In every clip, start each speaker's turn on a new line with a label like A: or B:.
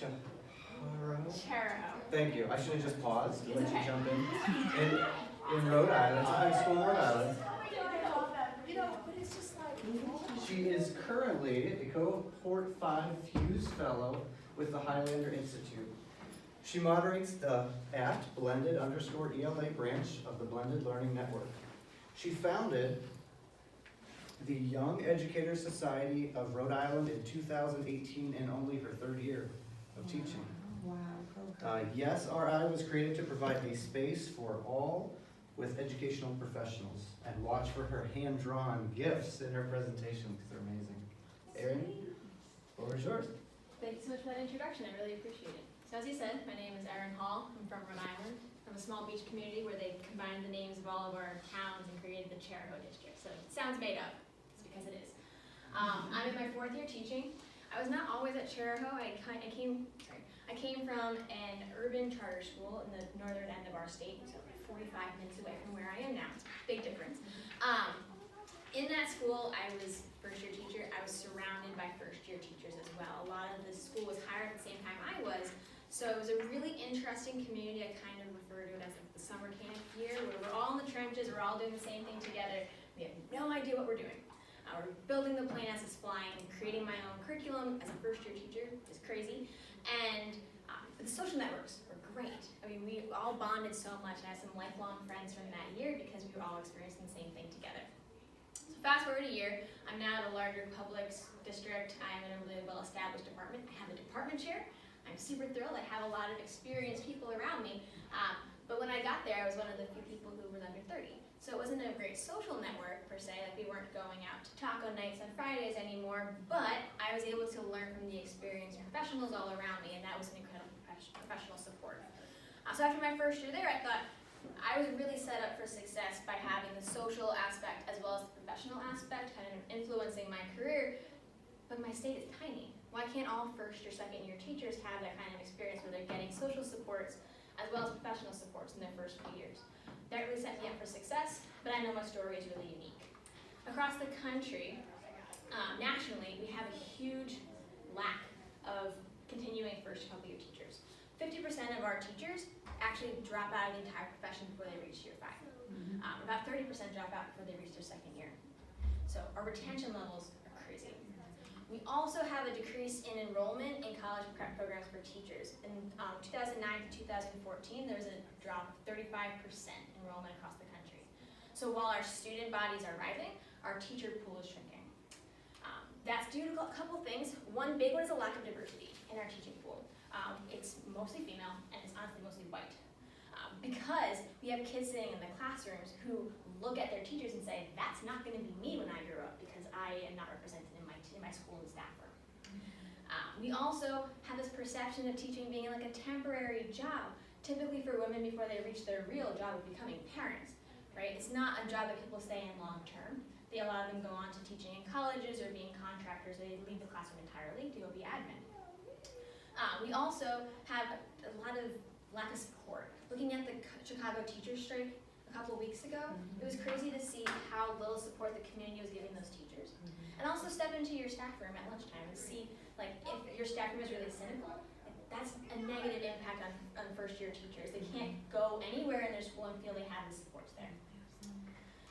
A: Charo.
B: Thank you. I should have just paused to let
A: Okay.
B: you jump in Rhode Island. It's a high school in Rhode Island.
A: You know, but it's just like.
B: She is currently a Cohort 5 Fuse Fellow with the Highlander Institute. She moderates the @blended_ELA branch of the Blended Learning Network. She founded the Young Educators Society of Rhode Island in 2018 in only her third year of teaching.
C: Wow.
B: Yes, RI was created to provide a space for all with educational professionals. And watch for her hand-drawn gifts in her presentation because they're amazing. Erin, the floor is yours.
A: Thank you so much for that introduction. I really appreciate it. So as he said, my name is Erin Hall. I'm from Rhode Island. I'm a small beach community where they combined the names of all of our towns and created the Chariho district. So it sounds made up. It's because it is. I'm in my 4th year teaching. I was not always at Chariho. I came from an urban charter school in the northern end of our state, so 45 minutes away from where I am now. Big difference. In that school, I was first-year teacher. I was surrounded by first-year teachers as well. A lot of the school was hired at the same time I was, so it was a really interesting community. I kind of refer to it as the summer camp year, where we're all in the trenches, we're all doing the same thing together. We have no idea what we're doing. We're building the plan as it's flying, creating my own curriculum as a first-year teacher. It's crazy. And the social networks were great. I mean, we all bonded so much. I have some lifelong friends from that year because we were all experiencing the same thing together. So fast forward a year, I'm now at a larger public district. I'm in a really well-established department. I have a department chair. I'm super thrilled. I have a lot of experienced people around me. But when I got there, I was one of the few people who was under 30. So it wasn't a great social network per se, like we weren't going out to taco nights on Fridays anymore, but I was able to learn from the experienced professionals all around me, and that was an incredible professional support. So after my first year there, I thought I was really set up for success by having the social aspect as well as the professional aspect kind of influencing my career, but my state is tiny. Why can't all first or second year teachers have that kind of experience where they're getting social supports as well as professional supports in their first few years? That really set me up for success, but I know my story is really unique. Across the country, nationally, we have a huge lack of continuing first couple year teachers. 50% of our teachers actually drop out of the entire profession before they reach year 5. About 30% drop out before they reach their second year. So our retention levels are crazy. We also have a decrease in enrollment in college prep programs for teachers. In 2009 to 2014, there was a drop of 35% enrollment across the country. So while our student bodies are rising, our teacher pool is shrinking. That's due to a couple things. One big one is a lack of diversity in our teaching pool. It's mostly female, and it's honestly mostly white. Because we have kids sitting in the classrooms who look at their teachers and say, that's not going to be me when I grow up because I am not represented in my school and staff room. We also have this perception of teaching being like a temporary job, typically for women before they reach their real job of becoming parents, right? It's not a job that people stay in long term. A lot of them go on to teaching in colleges or being contractors. They leave the classroom entirely to go be admin. We also have a lot of lack of support. Looking at the Chicago teachers strike a couple of weeks ago, it was crazy to see how little support the community was giving those teachers. And also step into your staff room at lunchtime and see, like, if your staff room is really cynical, that's a negative impact on first-year teachers. They can't go anywhere in their school and feel they have the supports there.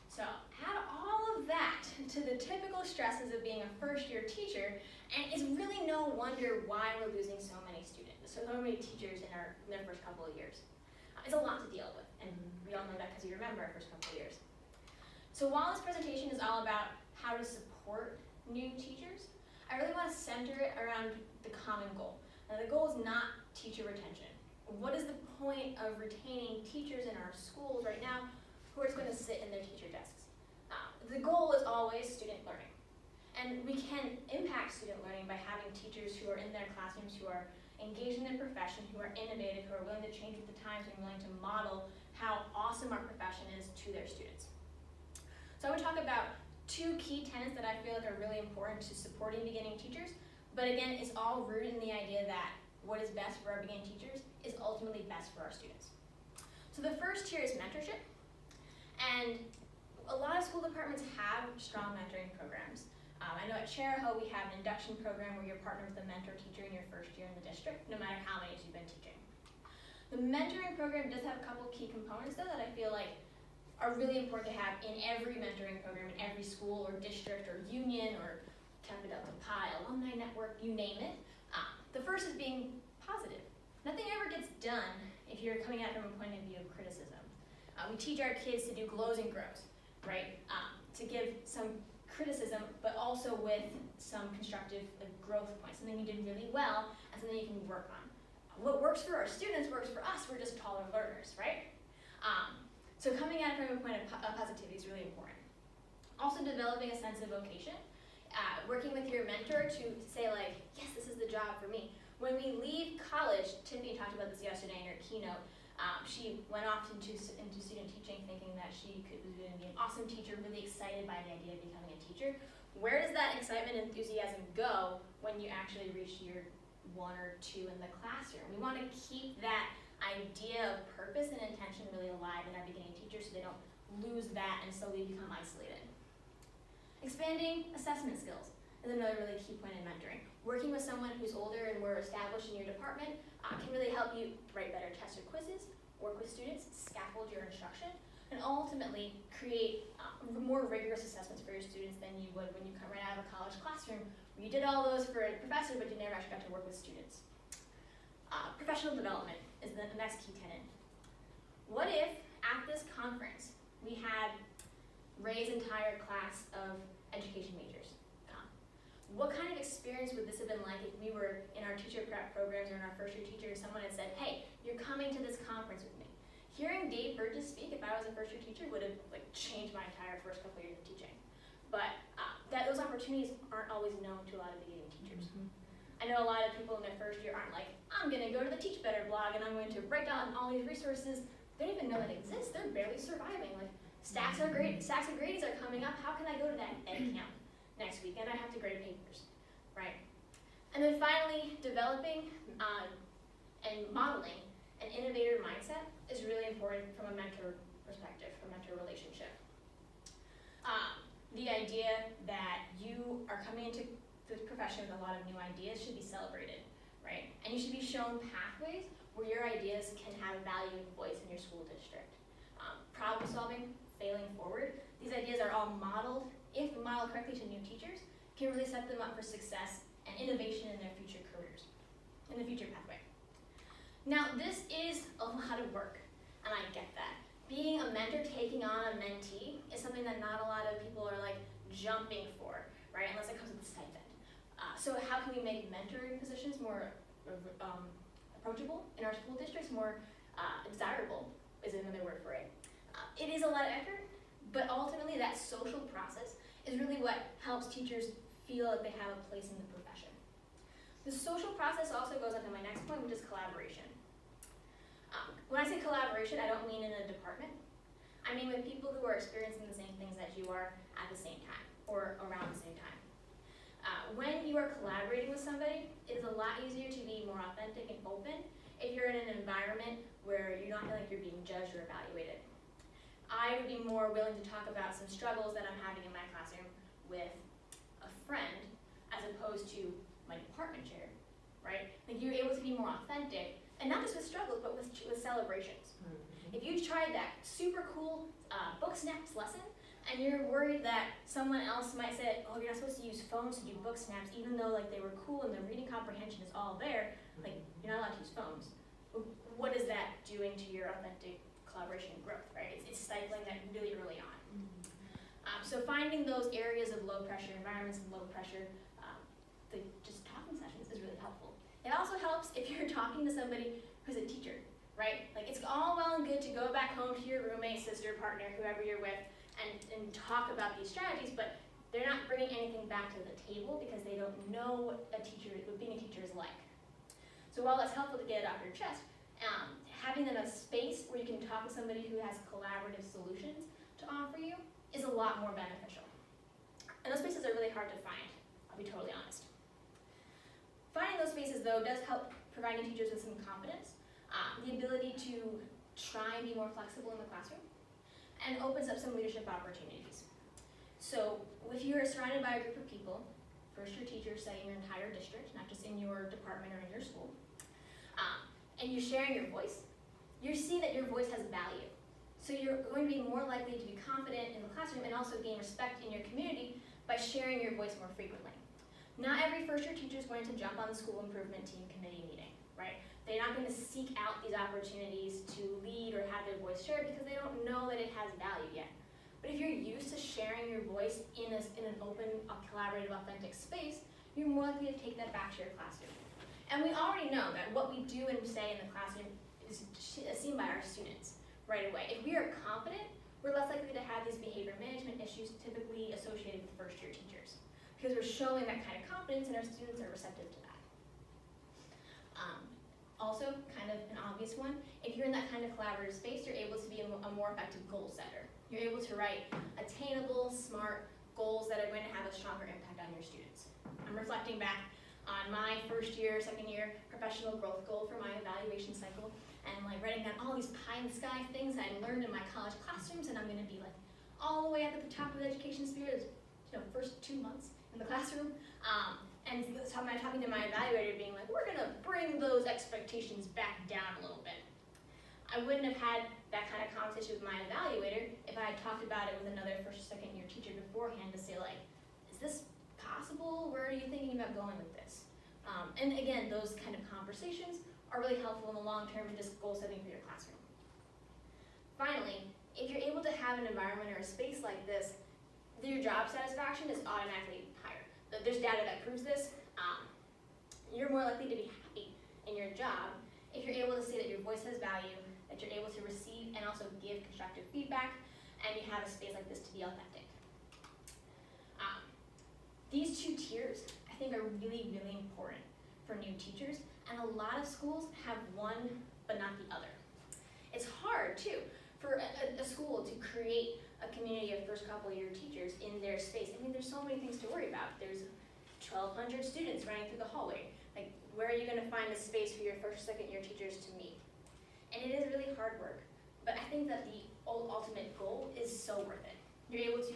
A: So add all of that to the typical stresses of being a first-year teacher, and it's really no wonder why we're losing so many students, so many teachers in their first couple of years. It's a lot to deal with, and we all know that because you remember our first couple of years. So while this presentation is all about how to support new teachers, I really want to center it around the common goal. Now, the goal is not teacher retention. What is the point of retaining teachers in our schools right now who are just going to sit in their teacher desks? The goal is always student learning. And we can impact student learning by having teachers who are in their classrooms, who are engaged in their profession, who are innovative, who are willing to change with the times, and willing to model how awesome our profession is to their students. So I would talk about 2 key tenets that I feel like are really important to supporting beginning teachers, but again, it's all rooted in the idea that what is best for our beginning teachers is ultimately best for our students. So the first tier is mentorship, and a lot of school departments have strong mentoring programs. I know at Charahoe we have an induction program where you're partnered with a mentor teacher in your first year in the district, no matter how many years you've been teaching. The mentoring program does have a couple key components though that I feel like are really important to have in every mentoring program in every school or district or union or Kappa Delta Pi, alumni network, you name it. The first is being positive. Nothing ever gets done if you're coming at it from a point of view of criticism. We teach our kids to do glows and grows, right? To give some criticism, but also with some constructive growth points, something you did really well and something you can work on. What works for our students works for us, we're just taller learners, right? So coming at it from a point of positivity is really important. Also developing a sense of vocation. Working with your mentor to say like, yes, this is the job for me. When we leave college, Tiffany talked about this yesterday in her keynote, she went off into student teaching thinking that she was going to be an awesome teacher, really excited by the idea of becoming a teacher. Where does that excitement and enthusiasm go when you actually reach year 1 or 2 in the classroom? We want to keep that idea of purpose and intention really alive in our beginning teachers so they don't lose that and slowly become isolated. Expanding assessment skills is another really key point in mentoring. Working with someone who's older and more established in your department can really help you write better tests or quizzes, work with students, scaffold your instruction, and ultimately create more rigorous assessments for your students than you would when you come right out of a college classroom where you did all those for a professor but you never actually got to work with students. Professional development is the next key tenet. What if at this conference we had Ray's entire class of education majors come? What kind of experience would this have been like if we were in our teacher prep programs or in our first year teacher and someone had said, hey, you're coming to this conference with me. Hearing Dave Burgess speak if I was a first year teacher would have changed my entire first couple years of teaching. But those opportunities aren't always known to a lot of beginning teachers. I know a lot of people in their first year aren't like, I'm gonna go to the Teach Better blog and I'm going to write down all these resources. They don't even know that exists, they're barely surviving. Stacks of grades are coming up. How can I go to that ed camp next week? And I have to grade papers, right? And then finally, developing and modeling an innovator mindset is really important from a mentor perspective, from a mentor relationship. The idea that you are coming into the profession with a lot of new ideas should be celebrated, right? And you should be shown pathways where your ideas can have value and voice in your school district. Problem solving, failing forward. These ideas are all modeled, if modeled correctly to new teachers, can really set them up for success and innovation in their future careers, in the future pathway. Now, this is a lot of work, and I get that. Being a mentor taking on a mentee is something that not a lot of people are jumping for, right? Unless it comes with a stipend. So how can we make mentoring positions more approachable in our school districts, more desirable is another word for it. It is a lot of effort, but ultimately that social process is really what helps teachers feel like they have a place in the profession. The social process also goes on to my next point, which is collaboration. When I say collaboration, I don't mean in a department. I mean with people who are experiencing the same things that you are at the same time, or around the same time. When you are collaborating with somebody, it is a lot easier to be more authentic and open if you're in an environment where you're not feeling like you're being judged or evaluated. I would be more willing to talk about some struggles that I'm having in my classroom with a friend as opposed to my department chair, right? You're able to be more authentic, and not just with struggles, but with celebrations. If you tried that super cool book snaps lesson, and you're worried that someone else might say, oh, you're not supposed to use phones to do book snaps, even though they were cool and the reading comprehension is all there, you're not allowed to use phones. What is that doing to your authentic collaboration and growth, right? It's stifling that really early on. So finding those areas of low pressure environments and low pressure, just talking sessions is really helpful. It also helps if you're talking to somebody who's a teacher, right? It's all well and good to go back home to your roommate, sister, partner, whoever you're with, and talk about these strategies, but they're not bringing anything back to the table because they don't know what being a teacher is like. So while that's helpful to get it off your chest, having them a space where you can talk with somebody who has collaborative solutions to offer you is a lot more beneficial. And those spaces are really hard to find, I'll be totally honest. Finding those spaces, though, does help providing teachers with some confidence, the ability to try and be more flexible in the classroom, and opens up some leadership opportunities. So if you're surrounded by a group of people, first year teachers say in your entire district, not just in your department or in your school, and you're sharing your voice, you see that your voice has value. So you're going to be more likely to be confident in the classroom and also gain respect in your community by sharing your voice more frequently. Not every first year teacher is going to jump on the school improvement team committee meeting, right? They're not going to seek out these opportunities to lead or have their voice shared because they don't know that it has value yet. But if you're used to sharing your voice in an open, collaborative, authentic space, you're more likely to take that back to your classroom. And we already know that what we do and say in the classroom is seen by our students right away. If we are confident, we're less likely to have these behavior management issues typically associated with first year teachers, because we're showing that kind of confidence and our students are receptive to that. Also, kind of an obvious one, if you're in that kind of collaborative space, you're able to be a more effective goal setter. You're able to write attainable, smart goals that are going to have a stronger impact on your students. I'm reflecting back on my first year, second year professional growth goal for my evaluation cycle, and like writing down all these pie in the sky things I learned in my college classrooms, and I'm going to be like all the way at the top of the education sphere, first 2 months in the classroom. And so I'm talking to my evaluator being like, we're gonna bring those expectations back down a little bit. I wouldn't have had that kind of conversation with my evaluator if I had talked about it with another first or second year teacher beforehand to say like, is this possible? Where are you thinking about going with this? And again, those kind of conversations are really helpful in the long term and just goal setting for your classroom. Finally, if you're able to have an environment or a space like this, your job satisfaction is automatically higher. There's data that proves this. You're more likely to be happy in your job if you're able to see that your voice has value, that you're able to receive and also give constructive feedback, and you have a space like this to be authentic. These 2 tiers, I think, are really, really important for new teachers, and a lot of schools have one but not the other. It's hard, too, for a school to create a community of first couple year teachers in their space. I mean, there's so many things to worry about. There's 1,200 students running through the hallway. Like, where are you gonna find a space for your first, second year teachers to meet? And it is really hard work, but I think that the ultimate goal is so worth it. You're able to,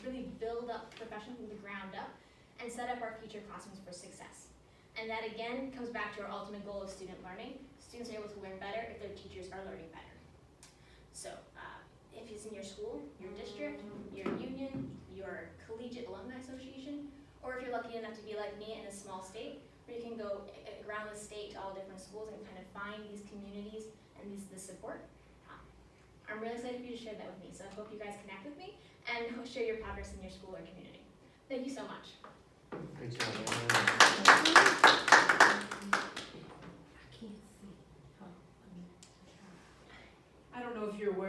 A: really build up the profession from the ground up and set up our future classrooms for success. And that again comes back to our ultimate goal of student learning. Students are able to learn better if their teachers are learning better. So, if it's in your school, your district, your union, your collegiate alumni association, or if you're lucky enough to be like me in a small state, where you can go around the state to all different schools and kind of find these communities and this support. I'm really excited for you to share that with me, so I hope you guys connect with me and share your progress in your school or community. Thank you so much.
B: Great job.
C: I don't know if you're aware